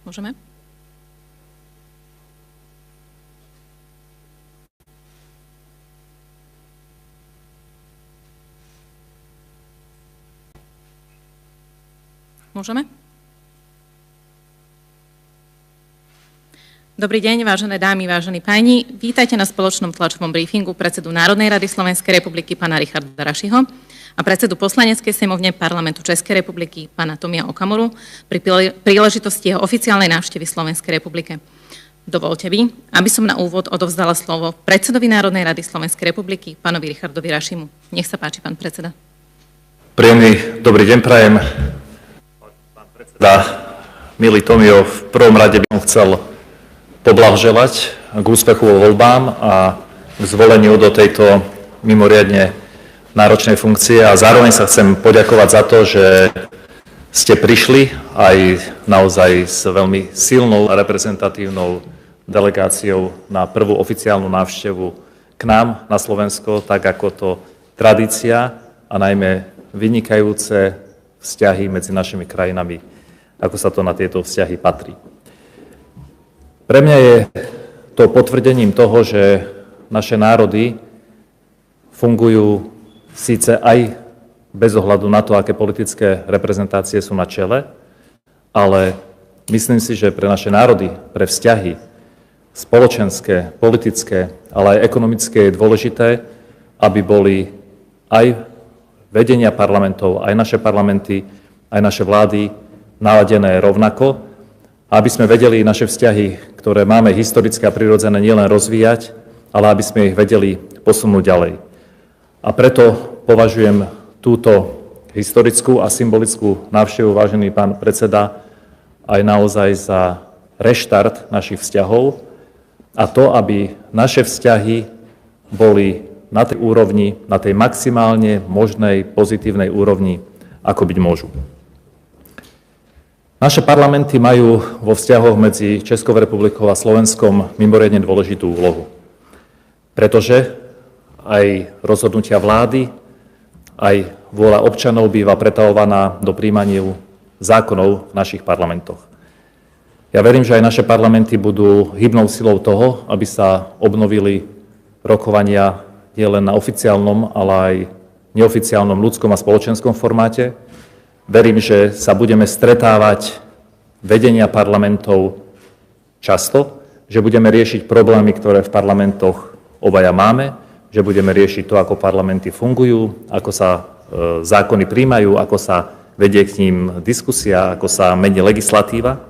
Môžeme? Môžeme? Dobrý deň, vážené dámy, vážení páni. Vítajte na spoločnom tlačovom briefingu predsedu Národnej rady Slovenskej republiky pána Richarda Rašiho a predsedu Poslaneckej snemovne Parlamentu Českej republiky pána Tomia Okamuru pri príležitosti jeho oficiálnej návštevy Slovenskej republike. Dovoľte mi, aby som na úvod odovzdala slovo predsedovi Národnej rady Slovenskej republiky pánovi Richardovi Rašimu. Nech sa páči, pán predseda. Príjemný dobrý deň prajem. Pán predseda, milý Tomio, v prvom rade by som chcel poblahoželať k úspechu vo voľbám a k zvoleniu do tejto mimoriadne náročnej funkcie a zároveň sa chcem poďakovať za to, že ste prišli aj naozaj s veľmi silnou a reprezentatívnou delegáciou na prvú oficiálnu návštevu k nám na Slovensko, tak ako to tradícia a najmä vynikajúce vzťahy medzi našimi krajinami, ako sa to na tieto vzťahy patrí. Pre mňa je to potvrdením toho, že naše národy fungujú síce aj bez ohľadu na to, aké politické reprezentácie sú na čele, ale myslím si, že pre naše národy, pre vzťahy spoločenské, politické, ale aj ekonomické je dôležité, aby boli aj vedenia parlamentov, aj naše parlamenty, aj naše vlády naladené rovnako, aby sme vedeli naše vzťahy, ktoré máme historické a prirodzené, nielen rozvíjať, ale aby sme ich vedeli posunúť ďalej. A preto považujem túto historickú a symbolickú návštevu, vážený pán predseda, aj naozaj za reštart našich vzťahov a to, aby naše vzťahy boli na tej úrovni, na tej maximálne možnej pozitívnej úrovni, ako byť môžu. Naše parlamenty majú vo vzťahoch medzi Českou republikou a Slovenskom mimoriadne dôležitú úlohu, pretože aj rozhodnutia vlády, aj vôľa občanov býva pretavovaná do prijímania zákonov v našich parlamentoch. Ja verím, že aj naše parlamenty budú hybnou silou toho, aby sa obnovili rokovania nielen na oficiálnom, ale aj neoficiálnom ľudskom a spoločenskom formáte. Verím, že sa budeme stretávať vedenia parlamentov často, že budeme riešiť problémy, ktoré v parlamentoch obaja máme, že budeme riešiť to, ako parlamenty fungujú, ako sa zákony príjmajú, ako sa vedie k ním diskusia, ako sa mení legislatíva.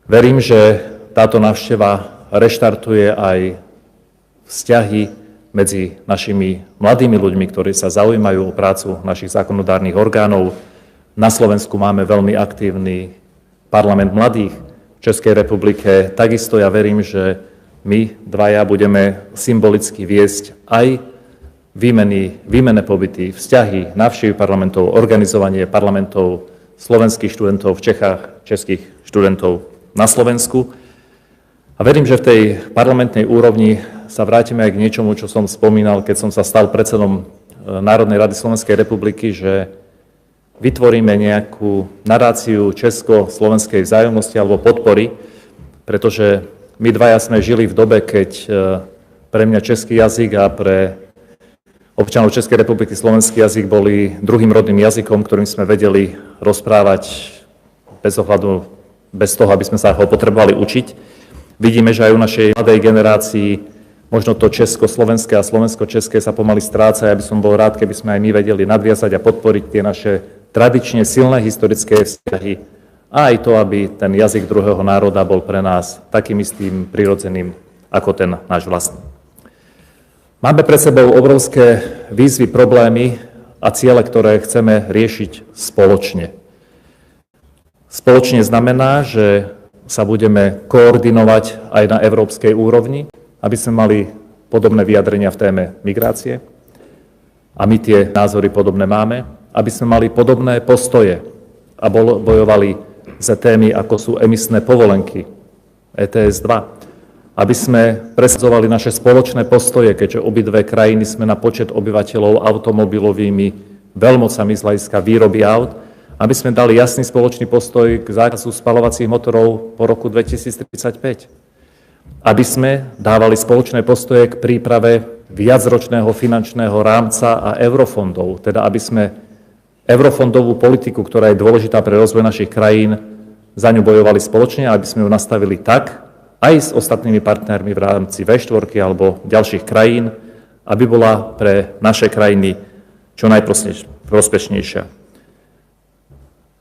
Verím, že táto návšteva reštartuje aj vzťahy medzi našimi mladými ľuďmi, ktorí sa zaujímajú o prácu našich zákonodárnych orgánov. Na Slovensku máme veľmi aktívny parlament mladých. V Českej republike takisto ja verím, že my dvaja budeme symbolicky viesť aj výmenné pobyty, vzťahy, návštevy parlamentov, organizovanie parlamentov slovenských študentov v Čechách, českých študentov na Slovensku. A verím, že v tej parlamentnej úrovni sa vrátime aj k niečomu, čo som spomínal, keď som sa stal predsedom Národnej rady Slovenskej republiky, že vytvoríme nejakú naráciu česko-slovenskej vzájomnosti alebo podpory, pretože my dvaja sme žili v dobe, keď pre mňa český jazyk a pre občanov Českej republiky slovenský jazyk boli druhým rodným jazykom, ktorým sme vedeli rozprávať bez toho, aby sme sa ho potrebovali učiť. Vidíme, že aj u našej mladej generácii možno to československé a slovensko-české sa pomaly stráca. Ja by som bol rád, keby sme aj my vedeli nadviazať a podporiť tie naše tradične silné historické vzťahy a aj to, aby ten jazyk druhého národa bol pre nás takým istým prirodzeným ako ten náš vlastný. Máme pred sebou obrovské výzvy, problémy a ciele, ktoré chceme riešiť spoločne. Spoločne znamená, že sa budeme koordinovať aj na európskej úrovni, aby sme mali podobné vyjadrenia v téme migrácie a my tie názory podobné máme, aby sme mali podobné postoje a bojovali za témy, ako sú emisné povolenky, ETS 2, aby sme presadzovali naše spoločné postoje, keďže obidve krajiny sme na počet obyvateľov automobilovými veľmocami z hľadiska výroby aut aby sme dali jasný spoločný postoj k zákazu spaľovacích motorov po roku 2035, aby sme dávali spoločné postoje k príprave viacročného finančného rámca a eurofondov, teda aby sme eurofondovú politiku, ktorá je dôležitá pre rozvoj našich krajín, za ňu bojovali spoločne, aby sme ju nastavili tak, aj s ostatnými partnermi v rámci V4 alebo ďalších krajín, aby bola pre naše krajiny čo najprospešnejšia.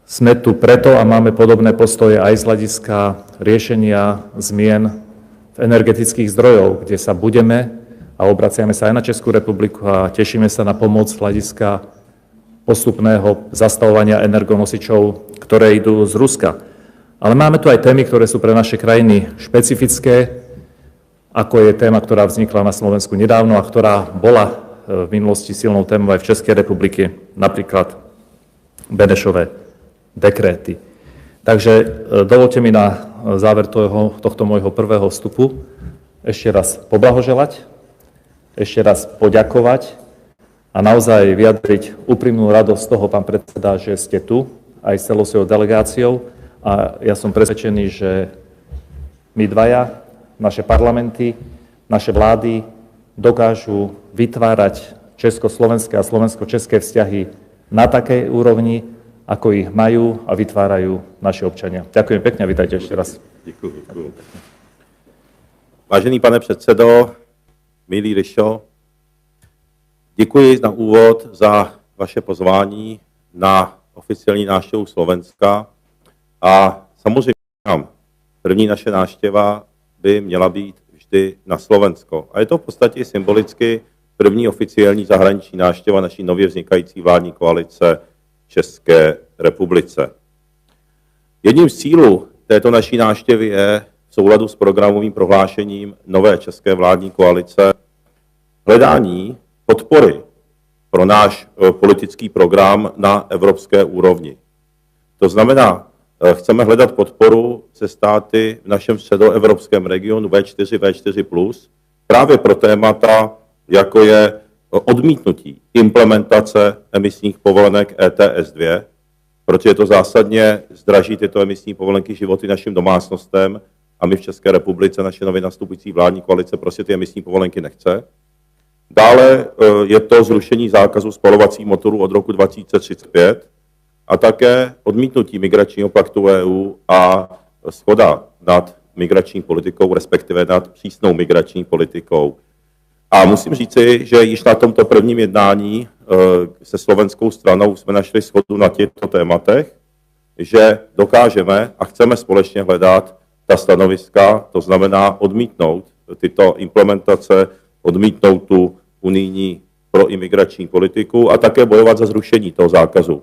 Sme tu preto a máme podobné postoje aj z hľadiska riešenia zmien v energetických zdrojov, kde sa budeme a obraciame sa aj na Českú republiku a tešíme sa na pomoc z hľadiska postupného zastavovania energonosičov, ktoré idú z Ruska. Ale máme tu aj témy, ktoré sú pre naše krajiny špecifické, ako je téma, ktorá vznikla na Slovensku nedávno a ktorá bola v minulosti silnou témou aj v Českej republike, napríklad Benešové dekréty. Takže dovolte mi na záver tohto môjho prvého vstupu ešte raz poblahoželať, ešte raz poďakovať a naozaj vyjadriť úprimnú radosť z toho, pán predseda, že ste tu aj s celou svojou delegáciou a ja som presvedčený, že my dvaja, naše parlamenty, naše vlády dokážu vytvárať československé a slovensko-české vzťahy na takej úrovni, ako ich majú a vytvárajú naši občania. Ďakujem pekne a vítajte ešte raz. Děkuji. Vážený pane předsedo, milý Rišo, děkuji na úvod za vaše pozvání na oficiální návštěvu Slovenska a samozřejmě první naše návštěva by měla být vždy na Slovensko. A je to v podstatě symbolicky první oficiální zahraniční návštěva naší nově vznikající vládní koalice České republice. Jedním z cílů této naší návštěvy je v souladu s programovým prohlášením nové české vládní koalice hledání podpory pro náš politický program na evropské úrovni. To znamená, chceme hledat podporu se státy v našem středoevropském regionu V4, V4+, právě pro témata, jako je odmítnutí implementace emisních povolenek ETS 2, protože to zásadně zdraží tyto emisní povolenky životy našim domácnostem a my v České republice, naše nově nastupující vládní koalice, prostě ty emisní povolenky nechce. Dále je to zrušení zákazu spalovacích motorů od roku 2035 a také odmítnutí migračního paktu EU a shoda nad migrační politikou, respektive nad přísnou migrační politikou. A musím říci, že již na tomto prvním jednání se slovenskou stranou jsme našli shodu na těchto tématech, že dokážeme a chceme společně hledat ta stanoviska, to znamená odmítnout tyto implementace, odmítnout tu unijní proimigrační politiku a také bojovat za zrušení toho zákazu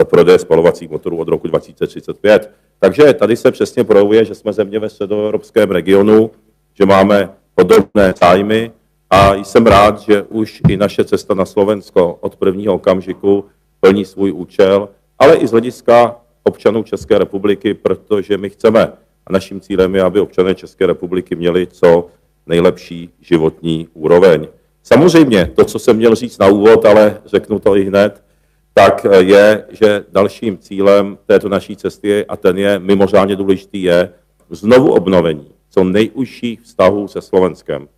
prodeje spalovacích motorů od roku 2035. Takže tady se přesně projevuje, že jsme země ve středoevropském regionu, že máme podobné zájmy, a jsem rád, že už i naše cesta na Slovensko od prvního okamžiku plní svůj účel, ale i z hlediska občanů České republiky, protože my chceme a naším cílem je, aby občané České republiky měli co nejlepší životní úroveň. Samozřejmě to, co jsem měl říct na úvod, ale řeknu to i hned, tak je, že dalším cílem této naší cesty je, a ten je mimořádně důležitý, je znovu obnovení co nejužších vztahů se Slovenskem.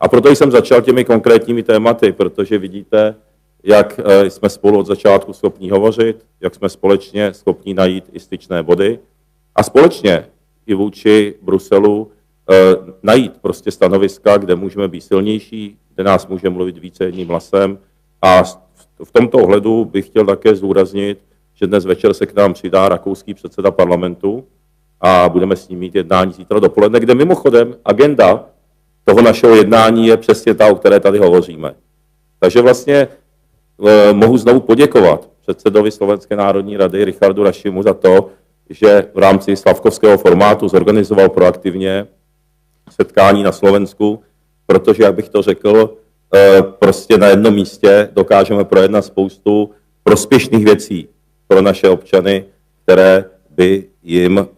A proto jsem začal těmi konkrétními tématy, protože vidíte, jak jsme spolu od začátku schopni hovořit, jak jsme společně schopni najít i styčné body a společně i vůči Bruselu najít prostě stanoviska, kde můžeme být silnější, kde nás může mluvit více jedním hlasem. A v tomto ohledu bych chtěl také zdůraznit, že dnes večer se k nám přidá rakouský předseda parlamentu a budeme s ním mít jednání zítra dopoledne, kde mimochodem agenda toho našeho jednání je přesně ta, o které tady hovoříme. Takže vlastně mohu znovu poděkovat předsedovi Slovenské národní rady Richardu Rašimu za to, že v rámci slavkovského formátu zorganizoval proaktivně setkání na Slovensku, protože, jak bych to řekl, prostě na jednom místě dokážeme projednat spoustu prospěšných věcí pro naše občany, které by jim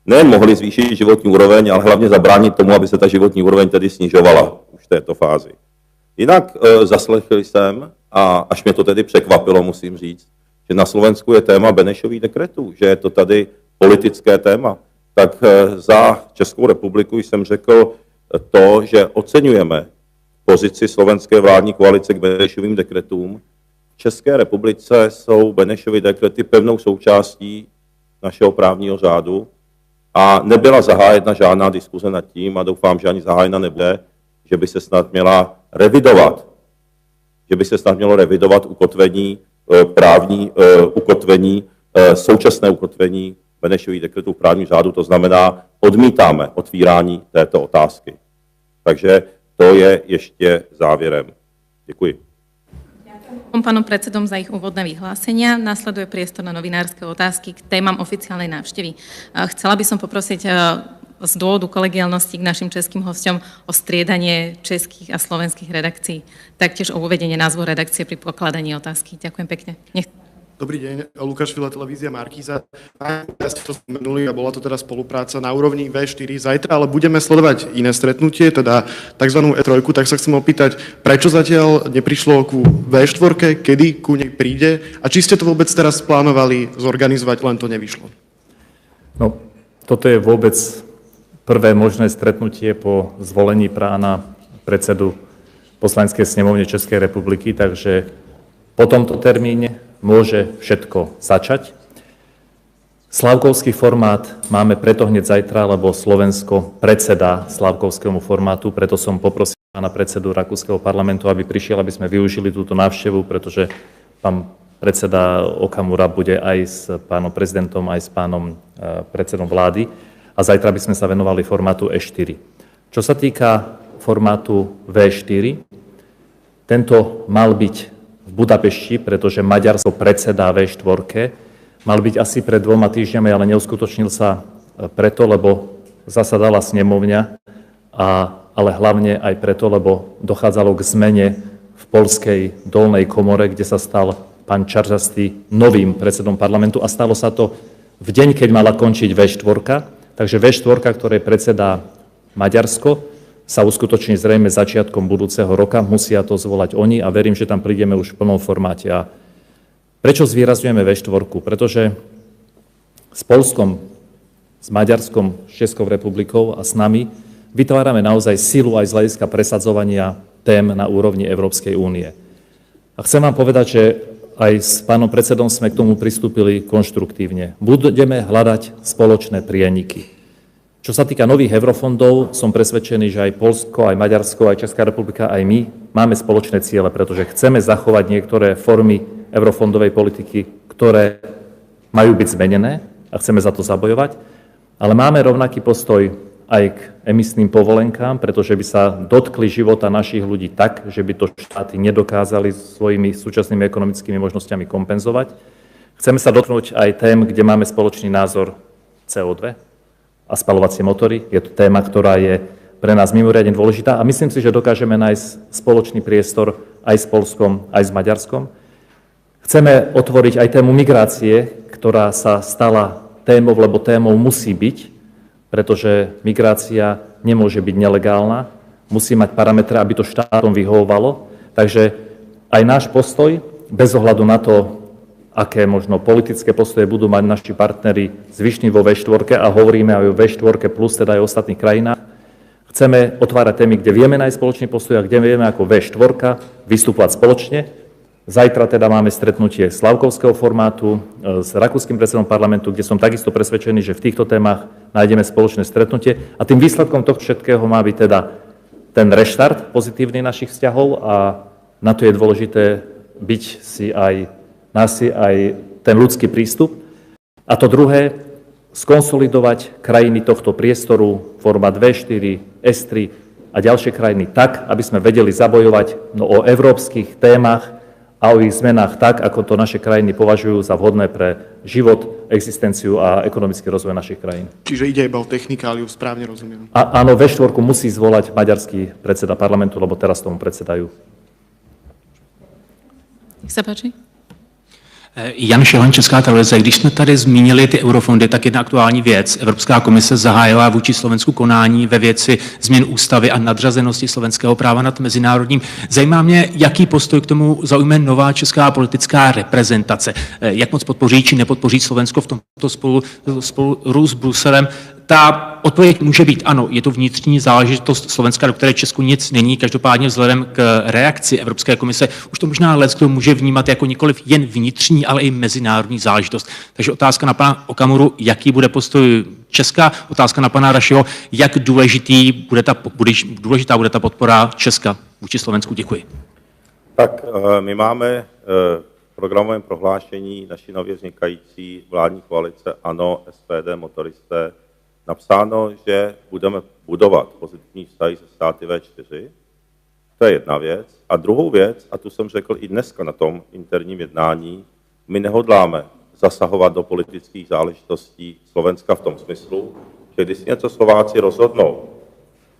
nejen mohli zvýšit životní úroveň, ale hlavně zabránit tomu, aby se ta životní úroveň tedy snižovala už v této fázi. Jinak zaslechl jsem, a až mě to tedy překvapilo, musím říct, že na Slovensku je téma Benešových dekretů, že je to tady politické téma, tak za Českou republiku jsem řekl to, že oceňujeme pozici slovenské vládní koalice k Benešovým dekretům. V České republice jsou Benešovy dekrety pevnou součástí našeho právního řádu a nebyla zahájena žádná diskuze nad tím a doufám, že ani zahájena nebude, že by se snad měla revidovat. Že by se snad mělo revidovat ukotvení, současné ukotvení Benešových dekretů v právním řádu, to znamená, odmítáme otvírání této otázky. Takže to je ještě závěrem. Děkuji. Ďakujem pánom predsedom za ich úvodné vyhlásenia. Nasleduje priestor na novinárske otázky k témam oficiálnej návštevy. Chcela by som poprosiť z dôvodu kolegiálnosti k našim českým hosťom o striedanie českých a slovenských redakcií, taktiež o uvedenie názvu redakcie pri pokladaní otázky. Ďakujem pekne. Dobrý deň, Lukáš Fila, televízia Markíza. Ste to spomenuli a bola to teda spolupráca na úrovni V4 zajtra, ale budeme sledovať iné stretnutie, teda tzv. E3, tak sa chcem opýtať, prečo zatiaľ neprišlo ku V4, kedy ku nej príde a či ste to vôbec teraz plánovali zorganizovať, len to nevyšlo? No, toto je vôbec prvé možné stretnutie po zvolení pána predsedu Poslaneckej snemovne Českej republiky, takže po tomto termíne môže všetko začať. Slavkovský formát máme preto hneď zajtra, lebo Slovensko predsedá slavkovskému formátu, preto som poprosil pána predsedu Rakúskeho parlamentu, aby prišiel, aby sme využili túto návštevu, pretože pán predseda Okamura bude aj s pánom prezidentom, aj s pánom predsedom vlády a zajtra by sme sa venovali formátu E4. Čo sa týka formátu V4, tento mal byť v Budapešti, pretože Maďarsko predsedá V4. Mal byť asi pred 2 týždňami, ale neuskutočnil sa preto, lebo zasadala snemovňa, ale hlavne aj preto, lebo dochádzalo k zmene v poľskej dolnej komore, kde sa stal pán Čarzastý novým predsedom parlamentu a stalo sa to v deň, keď mala končiť V4. Takže V4, ktorej predsedá Maďarsko, sa uskutoční zrejme začiatkom budúceho roka, musia to zvolať oni a verím, že tam prídeme už v plnom formáte. A prečo zvýrazňujeme V4? Pretože s Poľskom, s Maďarskom, s Českou republikou a s nami vytvárame naozaj silu aj z hľadiska presadzovania tém na úrovni Európskej únie. A chcem vám povedať, že aj s pánom predsedom sme k tomu pristúpili konštruktívne. Budeme hľadať spoločné prieniky. Čo sa týka nových eurofondov, som presvedčený, že aj Poľsko, aj Maďarsko, aj Česká republika, aj my máme spoločné ciele, pretože chceme zachovať niektoré formy eurofondovej politiky, ktoré majú byť zmenené a chceme za to zabojovať, ale máme rovnaký postoj aj k emisným povolenkám, pretože by sa dotkli života našich ľudí tak, že by to štáty nedokázali svojimi súčasnými ekonomickými možnosťami kompenzovať. Chceme sa dotknúť aj tém, kde máme spoločný názor CO2 a spaľovacie motory. Je to téma, ktorá je pre nás mimoriadne dôležitá a myslím si, že dokážeme nájsť spoločný priestor aj s Poľskom, aj s Maďarskom. Chceme otvoriť aj tému migrácie, ktorá sa stala témou, lebo témou musí byť, pretože migrácia nemôže byť nelegálna, musí mať parametre, aby to štátom vyhovovalo. Takže aj náš postoj, bez ohľadu na to, aké možno politické postoje budú mať naši partneri zvyšní vo V4 a hovoríme aj o V4 plus teda aj o ostatných krajinách. Chceme otvárať témy, kde vieme nájsť spoločný postoj a kde vieme ako V4 vystupovať spoločne. Zajtra teda máme stretnutie slavkovského formátu s rakúskym predsedom parlamentu, kde som takisto presvedčený, že v týchto témach nájdeme spoločné stretnutie a tým výsledkom tohto všetkého má byť teda ten reštart pozitívny našich vzťahov a na to je dôležité byť si aj ten ľudský prístup. A to druhé, skonsolidovať krajiny tohto priestoru, formát V4, S3 a ďalšie krajiny tak, aby sme vedeli zabojovať o európskych témach a o ich zmenách tak, ako to naše krajiny považujú za vhodné pre život, existenciu a ekonomický rozvoj našich krajín. Čiže ide iba o technikáliu, správne rozumiem. Áno, V4 musí zvolať maďarský predseda parlamentu, lebo teraz tomu predsedajú. Nech sa páči. Jan Šelan, Česká televize. Když jsme tady zmínili ty eurofondy, tak jedna aktuální věc. Evropská komise zahájila vůči Slovensku konání ve věci změn ústavy a nadřazenosti slovenského práva nad mezinárodním. Zajímá mě, jaký postoj k tomu zaujme nová česká politická reprezentace. Jak moc podpoří či nepodpoří Slovensko v tomto spolu s Bruselem. Ta odpověď může být ano, je to vnitřní záležitost Slovenska, do které Česku nic není. Každopádně vzhledem k reakci Evropské komise už to možná leckdo může vnímat jako nikoliv jen vnitřní, ale i mezinárodní záležitost. Takže otázka na pana Okamuru, jaký bude postoj Česka, otázka na pana Rašiho, jak důležitá bude ta podpora Česka vůči Slovensku. Děkuji. Tak my máme v programovém prohlášení naší nově vznikající vládní koalice ANO, SPD, motoristé napsáno, že budeme budovat pozitivní vztahy se státy V4. To je jedna věc. A druhou věc, a tu jsem řekl i dneska na tom interním jednání, my nehodláme zasahovat do politických záležitostí Slovenska v tom smyslu, že když si něco Slováci rozhodnou,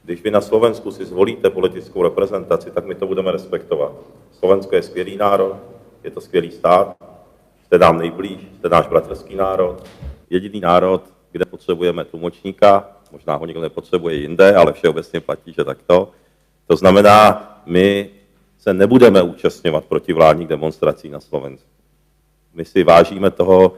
když vy na Slovensku si zvolíte politickou reprezentaci, tak my to budeme respektovat. Slovensko je skvělý národ, je to skvělý stát, jste nám nejblíž, jste náš bratrský národ, jediný národ, kde potřebujeme tlumočníka, možná ho nikdo nepotřebuje jinde, ale všeobecně platí, že takto. To znamená, my se nebudeme účastňovat protivládních demonstrací na Slovensku. My si vážíme toho,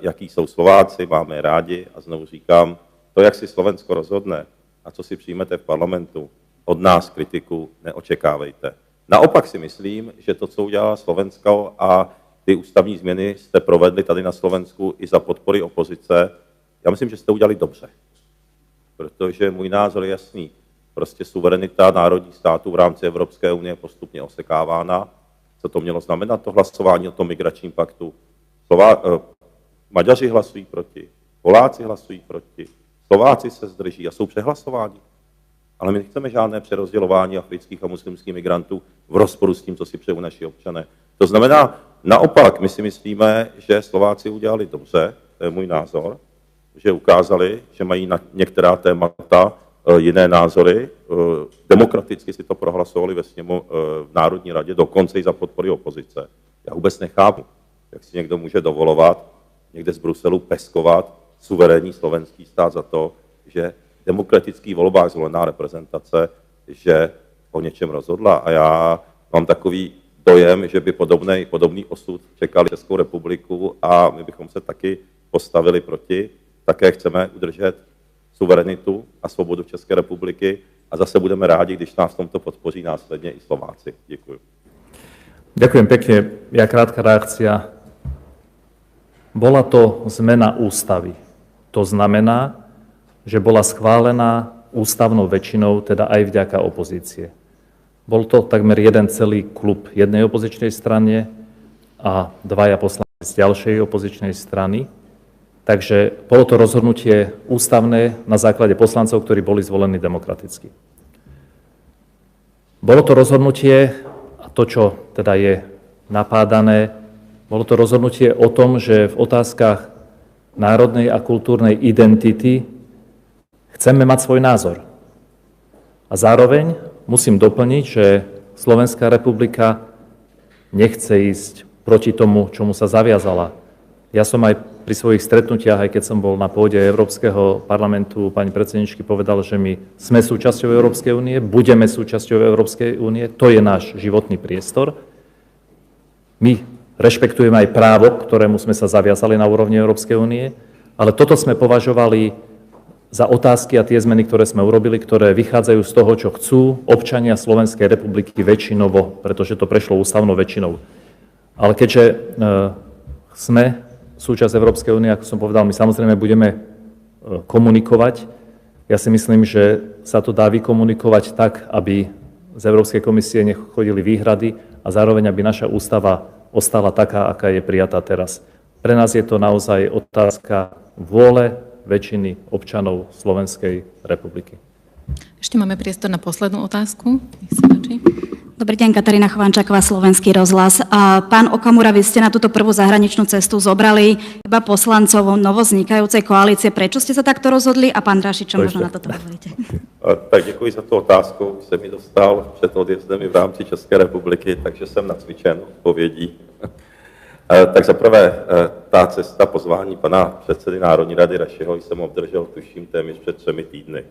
jaký jsou Slováci, máme je rádi a znovu říkám, to, jak si Slovensko rozhodne a co si přijmete v parlamentu, od nás kritiku neočekávejte. Naopak si myslím, že to, co udělala Slovensko a ty ústavní změny jste provedli tady na Slovensku i za podpory opozice, já myslím, že jste udělali dobře, protože můj názor je jasný. Prostě suverenita národních států v rámci Evropské unie je postupně osekávána. Co to mělo znamenat, to hlasování o tom migračním paktu? Maďaři hlasují proti, Poláci hlasují proti, Slováci se zdrží a jsou přehlasováni. Ale my nechceme žádné přerozdělování afrických a muslimských migrantů v rozporu s tím, co si přejou naši občané. To znamená, naopak, my si myslíme, že Slováci udělali dobře, to je můj názor, že ukázali, že mají na některá témata jiné názory. Demokraticky si to prohlasovali v Národní radě, dokonce i za podpory opozice. Já vůbec nechápu, jak si někdo může dovolovat někde z Bruselu peskovat suverénní slovenský stát za to, že demokratický volbách zvolená reprezentace, že o něčem rozhodla. A já mám takový dojem, že by podobný osud čekali Českou republiku a my bychom se taky postavili proti. Také chceme udržet suverenitu a svobodu České republiky a zase budeme rádi, když nás v tomto podpoří následně i Slováci. Děkuji. Ďakujem pekne. Ja krátka reakcia. Bola to zmena ústavy. To znamená, že bola schválená ústavnou väčšinou, teda aj vďaka opozície. Bol to takmer jeden celý klub jednej opozičnej strane a dvaja poslanci z ďalšej opozičnej strany. Takže bolo to rozhodnutie ústavné na základe poslancov, ktorí boli zvolení demokraticky. Bolo to rozhodnutie, a to, čo teda je napádané, bolo to rozhodnutie o tom, že v otázkach národnej a kultúrnej identity chceme mať svoj názor. A zároveň musím doplniť, že Slovenská republika nechce ísť proti tomu, čomu sa zaviazala. Ja som aj pri svojich stretnutiach, aj keď som bol na pôde Európskeho parlamentu, pani predsedničky povedal, že my sme súčasťou Európskej únie, budeme súčasťou Európskej únie, to je náš životný priestor. My rešpektujeme aj právo, ktorému sme sa zaviazali na úrovni Európskej únie, ale toto sme považovali za otázky a tie zmeny, ktoré sme urobili, ktoré vychádzajú z toho, čo chcú občania Slovenskej republiky väčšinovo, pretože to prešlo ústavnou väčšinou. Ale keďže sme súčasť Európskej únie, ako som povedal, my samozrejme budeme komunikovať. Ja si myslím, že sa to dá vykomunikovať tak, aby z Európskej komisie nechodili výhrady a zároveň, aby naša ústava ostala taká, aká je prijatá teraz. Pre nás je to naozaj otázka vôle väčšiny občanov Slovenskej republiky. Ešte máme priestor na poslednú otázku. Nech sa páči. Dobrý deň, Katarína Chovančáková, Slovenský rozhlas. Pán Okamura, vy ste na túto prvú zahraničnú cestu zobrali iba poslancov novovznikajúcej koalície. Prečo ste sa takto rozhodli? A pán Raši, čo možno na toto hovoríte? Tak děkuji za tu otázku. Jsem mi dostal před odjezdem i v rámci České republiky, takže jsem nacvičen odpovědí. Tak zaprvé ta cesta pozvání pana předsedy Národní rady Rašiho jsem obdržel, tuším, téměř před 3 týdny.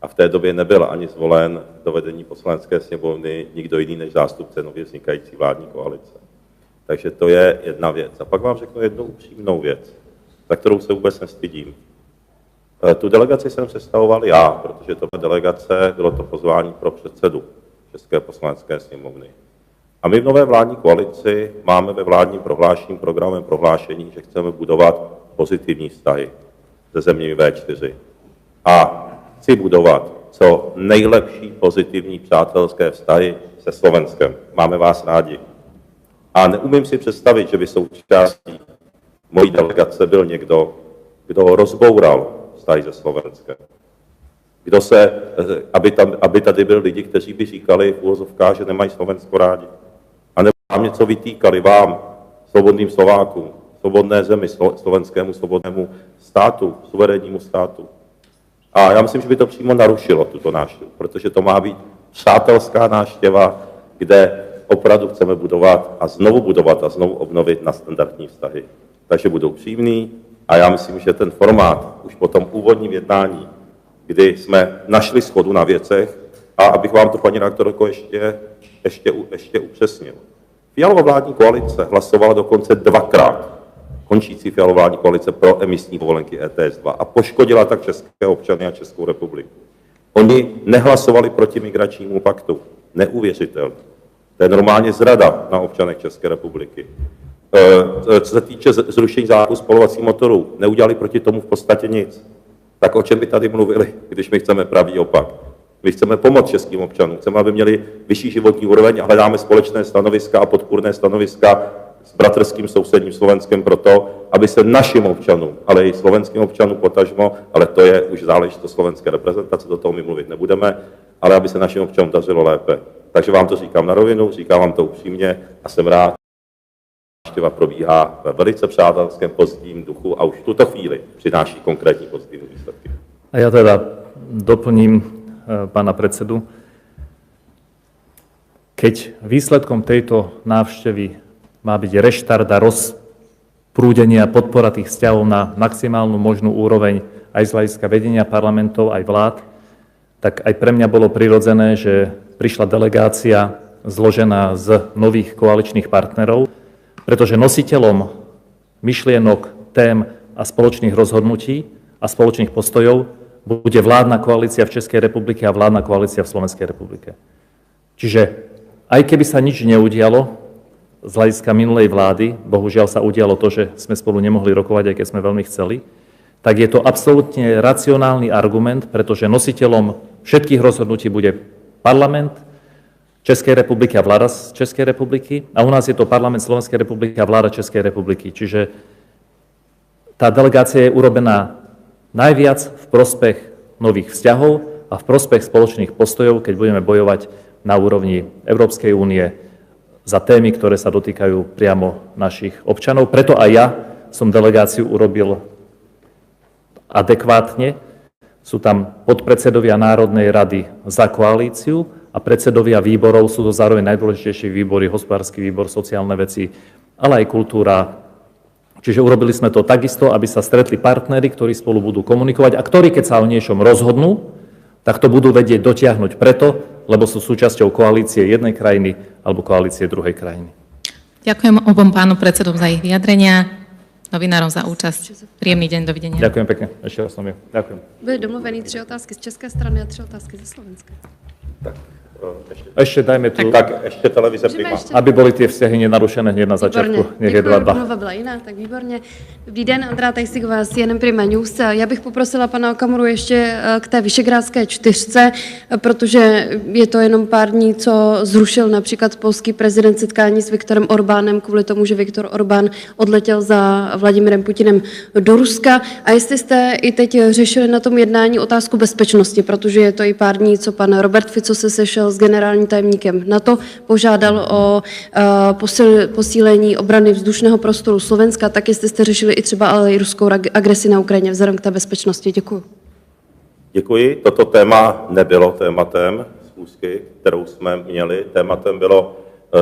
A v té době nebyl ani zvolen do vedení Poslanecké sněmovny nikdo jiný než zástupce nově vznikající vládní koalice. Takže to je jedna věc. A pak vám řeknu jednu upřímnou věc, za kterou se vůbec nestydím. Tu delegaci jsem představoval já, protože to byla delegace, bylo to pozvání pro předsedu České poslanecké sněmovny. A my v nové vládní koalici máme ve vládním prohlášení, programovém prohlášení, že chceme budovat pozitivní vztahy se zeměmi V4. A chci budovat co nejlepší pozitivní přátelské vztahy se Slovenskem. Máme vás rádi. A neumím si představit, že by součástí mojí delegace byl někdo, kdo rozboural vztahy se Slovenskem. Aby tady byli lidi, kteří by říkali v úvozovkách, že nemají Slovensko rádi. A nebo vám něco vytýkali, vám, svobodným Slovákům, svobodné zemi, slovenskému svobodnému státu, suverénnímu státu. A já myslím, že by to přímo narušilo tuto návštěvu, protože to má být přátelská návštěva, kde opravdu chceme budovat a znovu obnovit na standardní vztahy. Takže budou přímý a já myslím, že ten formát už po tom úvodním jednání, kdy jsme našli shodu na věcech, a abych vám to, paní redaktorko, ještě upřesnil. Fialova vládní koalice hlasovala dokonce 2krát, končící Fialova vládní koalice, pro emisní povolenky ETS 2 a poškodila tak české občany a Českou republiku. Oni nehlasovali proti migračnímu paktu. Neuvěřitelné. To je normálně zrada na občanech České republiky. Co se týče zrušení zákazu spalovacích motorů, neudělali proti tomu v podstatě nic. Tak o čem by tady mluvili, když my chceme pravý opak? My chceme pomoct českým občanům, chceme, aby měli vyšší životní úroveň a hledáme společné stanoviska a podpůrné stanoviska s bratrským sousedním Slovenskem proto, aby se našim občanům, ale i slovenským občanům potažmo, ale to je už záležitost slovenské reprezentace, do toho my mluvit nebudeme, ale aby se našim občanům dařilo lépe. Takže vám to říkám na rovinu, říkám vám to upřímně a jsem rád, že návštěva probíhá ve velice přátelském pozitivním duchu a už v tuto chvíli přináší konkrétní pozitivní výsledky. A ja teda doplním pána predsedu. Keď výsledkom tejto návštevy má byť reštart a rozprúdenie a podpora tých vzťahov na maximálnu možnú úroveň aj z hľadiska vedenia parlamentov, aj vlád, tak aj pre mňa bolo prirodzené, že prišla delegácia zložená z nových koaličných partnerov, pretože nositeľom myšlienok, tém a spoločných rozhodnutí a spoločných postojov bude vládna koalícia v Českej republike a vládna koalícia v Slovenskej republike. Čiže aj keby sa nič neudialo z hľadiska minulej vlády, bohužiaľ sa udialo to, že sme spolu nemohli rokovať, aj keď sme veľmi chceli, tak je to absolútne racionálny argument, pretože nositeľom všetkých rozhodnutí bude parlament Českej republiky a vláda Českej republiky a u nás je to parlament Slovenskej republiky a vláda Českej republiky. Čiže tá delegácia je urobená najviac v prospech nových vzťahov a v prospech spoločných postojov, keď budeme bojovať na úrovni Európskej únie za témy, ktoré sa dotýkajú priamo našich občanov. Preto aj ja som delegáciu urobil adekvátne. Sú tam podpredsedovia Národnej rady za koalíciu a predsedovia výborov, sú to zároveň najdôležitejšie výbory, hospodársky výbor, sociálne veci, ale aj kultúra. Čiže urobili sme to takisto, aby sa stretli partneri, ktorí spolu budú komunikovať a ktorí, keď sa o niečom rozhodnú, tak to budú vedieť dotiahnuť preto, lebo sú súčasťou koalície jednej krajiny alebo koalície druhej krajiny. Ďakujem obom pánu predsedom za ich vyjadrenia, novinárom za účasť. Príjemný deň, dovidenia. Ďakujem pekne. Ešte raz som je. Ďakujem. Byly domluveny 3 otázky z české strany a 3 otázky ze Slovenska. Tak, ešte dajme tu, tak ještě televize Prima. aby boli tie vzťahy nenarušené hneď na začiatku. Nech je 2-2. Domluva byla jiná, tak výborně. Dobrý den, Andrea Tajsigová, CNN Prima News. Já bych poprosila pana Okamuru ještě k té Vyšegrádské 4, protože je to jenom pár dní, co zrušil například polský prezident setkání s Viktorem Orbánem kvůli tomu, že Viktor Orbán odletěl za Vladimirem Putinem do Ruska. A jestli jste i teď řešili na tom jednání otázku bezpečnosti, protože je to i pár dní, co pan Robert Fico se sešel s generálním tajemníkem NATO, požádal o posílení obrany vzdušného prostoru Slovenska, tak jestli jste řešili i třeba ale i ruskou agresi na Ukrajině vzhledem k té bezpečnosti. Děkuji. Děkuji. Toto téma nebylo tématem schůzky, kterou jsme měli. Tématem bylo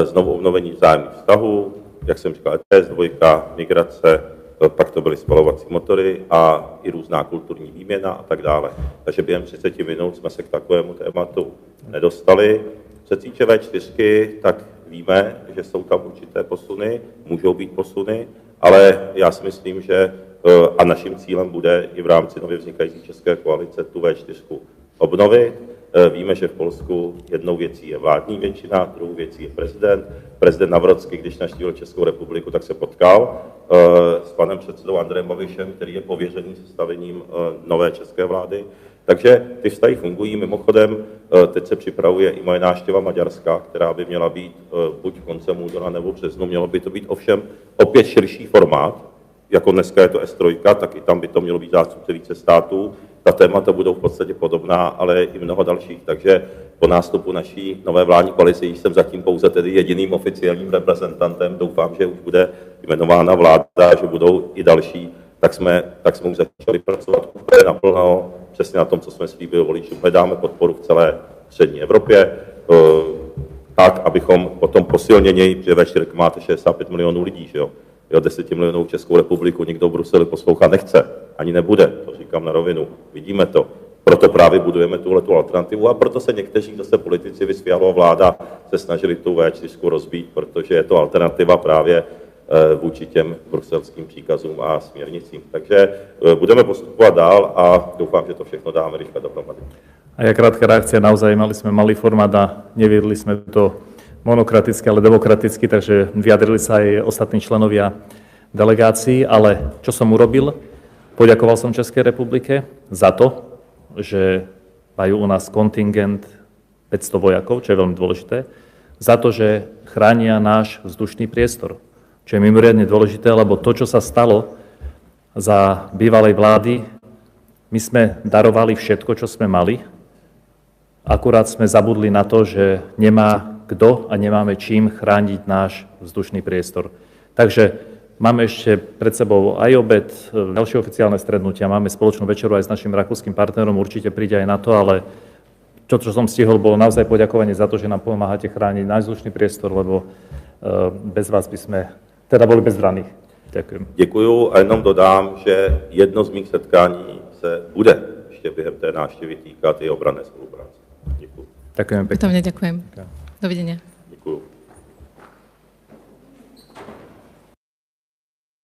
znovu obnovení vzájemných vztahů, jak jsem říkal, ETS, dvojka, migrace, pak to byly spalovací motory a i různá kulturní výměna a tak dále. Takže během 30 minut jsme se k takovému tématu nedostali. Co se týče V4, tak víme, že jsou tam určité posuny, můžou být posuny, ale já si myslím, že a naším cílem bude i v rámci nově vznikající české koalice tu V4 obnovit. Víme, že v Polsku jednou věcí je vládní většina, druhou věcí je prezident. Prezident Nawrocki, když navštívil Českou republiku, tak se potkal s panem předsedou Andrejem Babišem, který je pověřený sestavením nové české vlády. Takže ty vztahy fungují. Mimochodem, teď se připravuje i moje návštěva Maďarska, která by měla být buď koncem února nebo březnu. Mělo by to být ovšem opět širší formát, jako dneska je to S3, tak i tam by to mělo být zástupce více států. Ta témata budou v podstatě podobná, ale i mnoho dalších. Takže po nástupu naší nové vládní koalice, již jsem zatím pouze tedy jediným oficiálním reprezentantem, doufám, že už bude jmenována vláda, že budou i další, tak jsme už začali pracovat úplně naplno, přesně na tom, co jsme slíbili voličům. Hledáme podporu v celé střední Evropě, tak, abychom potom posilněněji, protože V4 máte 65 milionů lidí, že jo? 10 milionů Českou republiku nikdo v Bruselu poslouchat nechce, ani nebude, to říkám na rovinu, vidíme to. Proto právě budujeme tuhletu alternativu a proto se někteří zase politici, Fialova vláda, se snažili tu V4 rozbít, protože je to alternativa právě vůči těm bruselským příkazům a směrnicím. Takže budeme postupovat dál a doufám, že to všechno dáme rychle dohromady. A ja krátka reakcia, naozaj mali sme malý formát a neviedli sme to monokraticky, ale demokraticky, takže vyjadrili sa aj ostatní členovia delegácií, ale čo som urobil? Poďakoval som Českej republike za to, že majú u nás kontingent 500 vojakov, čo je veľmi dôležité, za to, že chránia náš vzdušný priestor, čo je mimoriadne dôležité, lebo to, čo sa stalo za bývalej vlády, my sme darovali všetko, čo sme mali, akurát sme zabudli na to, že nemá kto a nemáme čím chrániť náš vzdušný priestor. Takže máme ešte pred sebou aj obed, ďalšie oficiálne stretnutia, máme spoločnú večeru aj s našim rakúskym partnerom, určite príde aj na to, ale čo som stihol, bolo naozaj poďakovanie za to, že nám pomáhate chrániť náš vzdušný priestor, lebo bez vás by sme teda boli bezbranní. Ďakujem. Děkuju a jenom dodám, že jedno z mých setkání se bude ještě během té návštěvy týkat i obranné spolupráce. Děkuju. Ďakujem pekne. Opätovne ďakujem. Dovidenia.